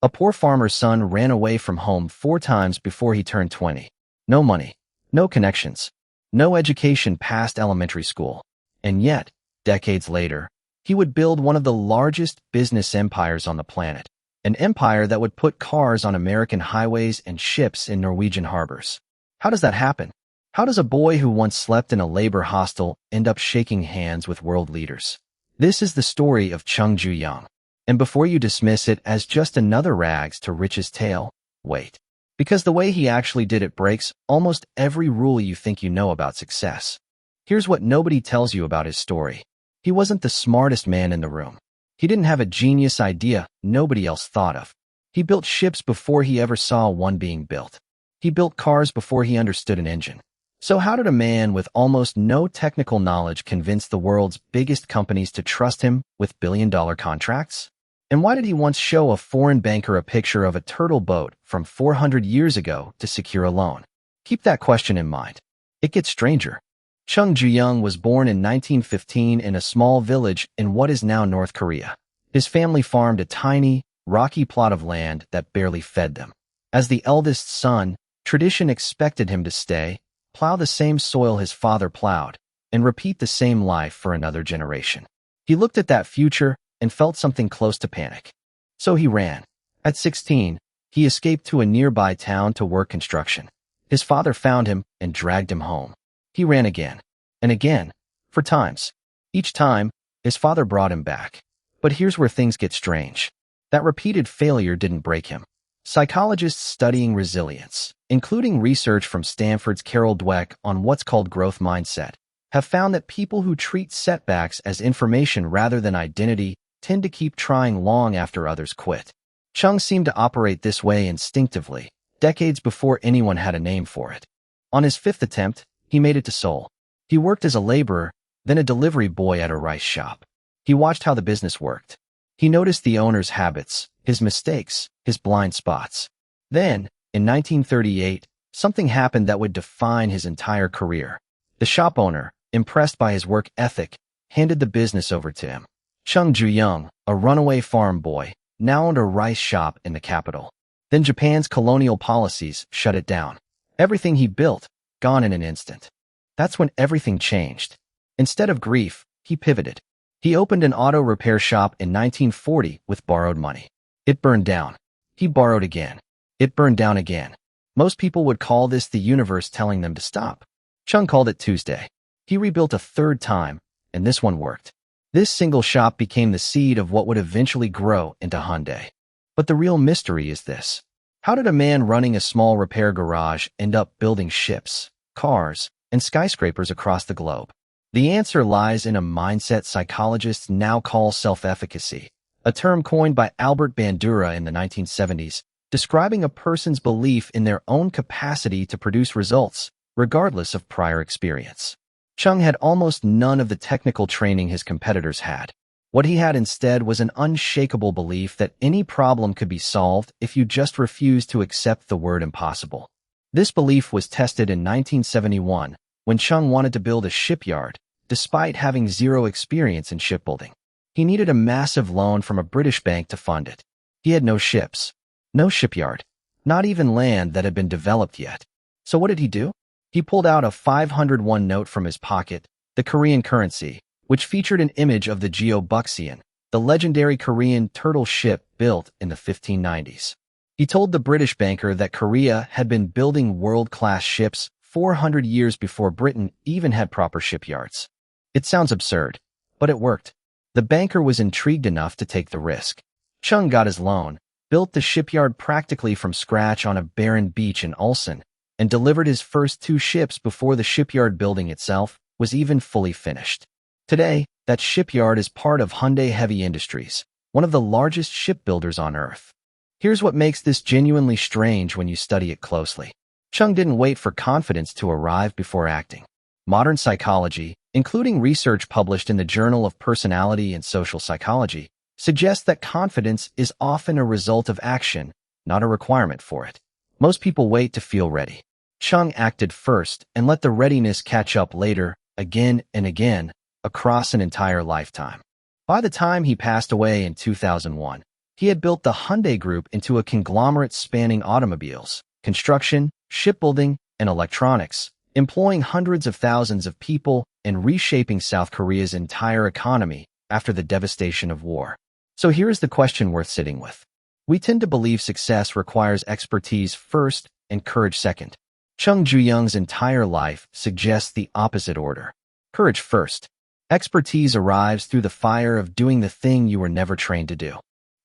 A poor farmer's son ran away from home 4 times before he turned 20. No money, no connections, no education past elementary school. And yet, decades later, he would build one of the largest business empires on the planet, an empire that would put cars on American highways and ships in Norwegian harbors. How does that happen? How does a boy who once slept in a labor hostel end up shaking hands with world leaders? This is the story of Chung Ju-yung. And before you dismiss it as just another rags to riches tale, wait. Because the way he actually did it breaks almost every rule you think you know about success. Here's what nobody tells you about his story. He wasn't the smartest man in the room. He didn't have a genius idea nobody else thought of. He built ships before he ever saw one being built. He built cars before he understood an engine. So how did a man with almost no technical knowledge convince the world's biggest companies to trust him with billion-dollar contracts? And why did he once show a foreign banker a picture of a turtle boat from 400 years ago to secure a loan? Keep that question in mind. It gets stranger. Chung Ju-yung was born in 1915 in a small village in what is now North Korea. His family farmed a tiny, rocky plot of land that barely fed them. As the eldest son, tradition expected him to stay, plow the same soil his father plowed, and repeat the same life for another generation. He looked at that future and felt something close to panic. So he ran. At 16, he escaped to a nearby town to work construction. His father found him and dragged him home. He ran again, and again, for times. Each time, his father brought him back. But here's where things get strange. That repeated failure didn't break him. Psychologists studying resilience, including research from Stanford's Carol Dweck on what's called growth mindset, have found that people who treat setbacks as information rather than identity tend to keep trying long after others quit. Chung seemed to operate this way instinctively, decades before anyone had a name for it. On his 5th attempt, he made it to Seoul. He worked as a laborer, then a delivery boy at a rice shop. He watched how the business worked. He noticed the owner's habits, his mistakes, his blind spots. Then, in 1938, something happened that would define his entire career. The shop owner, impressed by his work ethic, handed the business over to him. Chung Ju-yung, a runaway farm boy, now owned a rice shop in the capital. Then Japan's colonial policies shut it down. Everything he built, gone in an instant. That's when everything changed. Instead of grief, he pivoted. He opened an auto repair shop in 1940 with borrowed money. It burned down. He borrowed again. It burned down again. Most people would call this the universe telling them to stop. Chung called it Tuesday. He rebuilt a 3rd time, and this one worked. This single shop became the seed of what would eventually grow into Hyundai. But the real mystery is this. How did a man running a small repair garage end up building ships, cars, and skyscrapers across the globe? The answer lies in a mindset psychologists now call self-efficacy, a term coined by Albert Bandura in the 1970s, describing a person's belief in their own capacity to produce results, regardless of prior experience. Chung had almost none of the technical training his competitors had. What he had instead was an unshakable belief that any problem could be solved if you just refused to accept the word impossible. This belief was tested in 1971 when Chung wanted to build a shipyard, despite having zero experience in shipbuilding. He needed a massive loan from a British bank to fund it. He had no ships, no shipyard, not even land that had been developed yet. So what did he do? He pulled out a 501 note from his pocket, the Korean currency, which featured an image of the Geo-Buxian, the legendary Korean turtle ship built in the 1590s. He told the British banker that Korea had been building world-class ships 400 years before Britain even had proper shipyards. It sounds absurd, but it worked. The banker was intrigued enough to take the risk. Chung got his loan, built the shipyard practically from scratch on a barren beach in Ulsan, and delivered his first 2 ships before the shipyard building itself was even fully finished. Today, that shipyard is part of Hyundai Heavy Industries, one of the largest shipbuilders on Earth. Here's what makes this genuinely strange when you study it closely. Chung didn't wait for confidence to arrive before acting. Modern psychology, including research published in the Journal of Personality and Social Psychology, suggests that confidence is often a result of action, not a requirement for it. Most people wait to feel ready. Chung acted first and let the readiness catch up later, again and again, across an entire lifetime. By the time he passed away in 2001, He had built the Hyundai Group into a conglomerate spanning automobiles, construction, shipbuilding, and electronics, employing hundreds of thousands of people and reshaping South Korea's entire economy after the devastation of war. So here is the question worth sitting with. We tend to believe success requires expertise first and courage second. Chung Ju-young's entire life suggests the opposite order. Courage first. Expertise arrives through the fire of doing the thing you were never trained to do.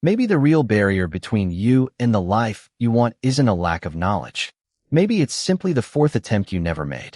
Maybe the real barrier between you and the life you want isn't a lack of knowledge. Maybe it's simply the fourth attempt you never made.